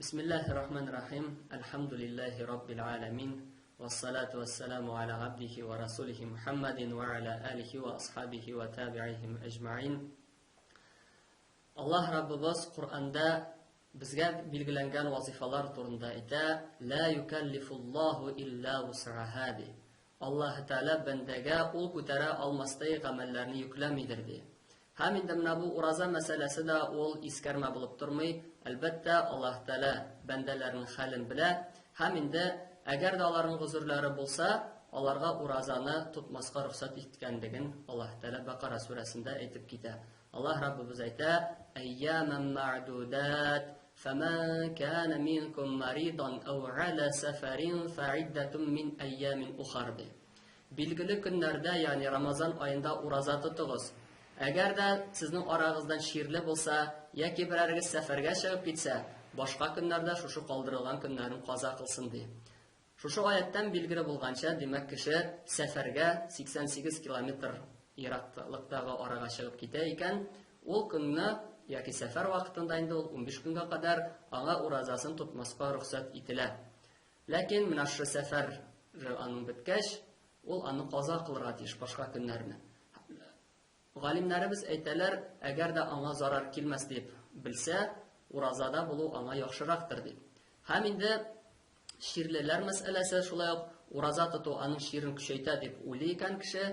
بسم الله الرحمن الرحيم. الحمد لله رب العالمين، والصلاة والسلام على عبده ورسوله محمد وعلى آله وأصحابه وتابعيهم أجمعين. Allah Rabbimiz Qur'onda bizga belgilangan vazifalar turida ayta: "La yukallifullohu illa wus'aha." Alloh taala bandaga u ko'tara olmasday amallarni yuklamaydir deydi. Ham endi mana bu uraza masalasida ol iskarma bo'lib turmay, albatta Alloh taala bandalarning halini bilar. Ham endi agar ularning uzrlari bo'lsa, ularga urazani tutmasga ruxsat etganligini Alloh taala Baqara surasida aytib ketadi. Allah Rabbimiz ayta: "Ayyaman ma'dudat, faman kana minkum maridan aw ala safarin fa'iddatun min ayyamin ukhar." Belgili kunlarda, ya'ni Ramazon oyida uraza tutug'iz. Agarda sizning orangizdan shirli bo'lsa yoki birariga safarga chiqib ketsa, boshqa kunlarda shu qoldirilgan kunlarni qazo qilsin deydi. Shu oyatdan belgili bo'lgancha, demak kishi safarga 88 kilometr yiroqlikdagi oraga chiqib ketar ekan, u kunni yoki safar vaqtida endi 15 kunga qadar anga urazasini tutmasga ruxsat etiladi. Lekin mana shu safar aning bitgach, u uni qazo qilirga tiyish boshqa kunlarni. G'alimlarimiz aytalar, agarda anga zarar kelmas deb bilsa, urazada bo'lu anga yaxshiroqdir deb. Ham endi shirlilar masalasi shulay uraza tutuv aning shirin kuchayta deb o'ylaykan kishi,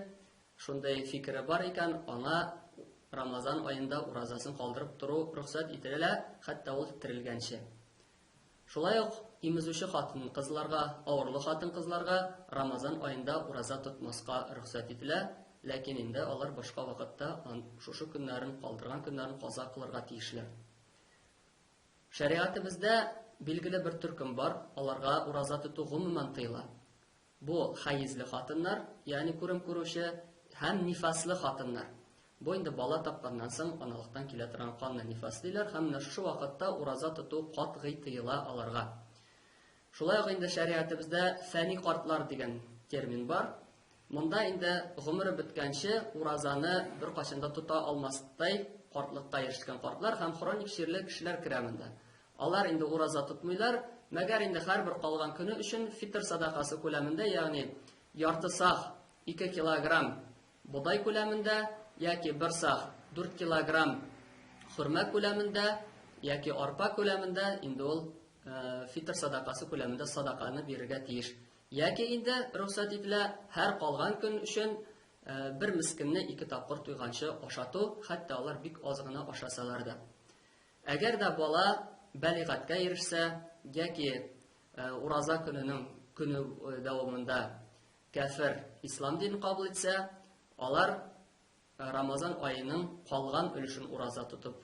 shunday fikri bor ekan, anga Ramazon oyida urazasini qoldirib turuv ruxsat etiladi, hatto u tirilgancha. Shulay imizuvchi xotin qizlarga, og'irli xotin qizlarga Ramazon oyida uraza tutmasga ruxsat etiladi. Lekin endi ular boshqa vaqtda shu kunlarni qoldirgan kunlarni qazo qilirga tiyishlar. Shariatimizda belgili bir turkum bor, ularga uraza tutuv umuman tiyiladi. Bu hayizli xotinlar, ya'ni ko'rim ko'rishi ham nifasli xotinlar. Bu endi bola topgandan so'ng onalikdan keladigan qonni nifaslilar ham shu vaqtda uraza tutuv qat'iy tiyiladi ularga. Shulay endi shariatimizda fani qortlar degan termin bor. Bunda endi umri bitgancha urazani bir qachonda tuta olmasday qortlikqa erishgan qortlar ham xronik shirli kishilar kiramida. Ular endi uraza tutmaylar, magar endi har bir qolgan kuni uchun fitr sadaqasi ko'lamida, ya'ni yarti saq 2 kilogramm buday ko'lamida yoki 1 saq 4 kilogramm xurma ko'lamida yoki arpa ko'lamida endi ul fitr sadaqasi ko'lamida sadaqani berishga tegish. Yoki endi ruxsat etiladi, har qolgan kun uchun bir miskinni 2 taqir to'ygancha oshatu, hatto ular bik ozgina oshasalarda. Agarda bola balig'atga erishsa yoki uraza kunining kuni davomida kafir islom dinini qabul etsa, ular Ramazon oyining qolgan ulushini uraza tutib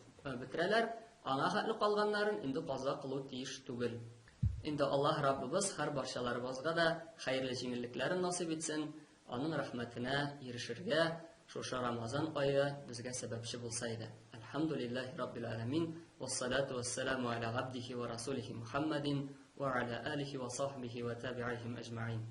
bitirarlar. Anga haqli qolganlarini endi qazo qilib tiyish tugul. Endi Allah Rabbimiz har barchalarimizga da xayrli yengilliklarini nasib etsin. Onun rahmatine erishirga shu Ramazon oyi bizga sababchi bo'lsa edi. Alhamdulillahi Rabbil alamin. Wassalatu wassalamu ala abdihi wa rasulihi Muhammadin wa ala alihi wa sahbihi wa tabi'ihim ajma'in.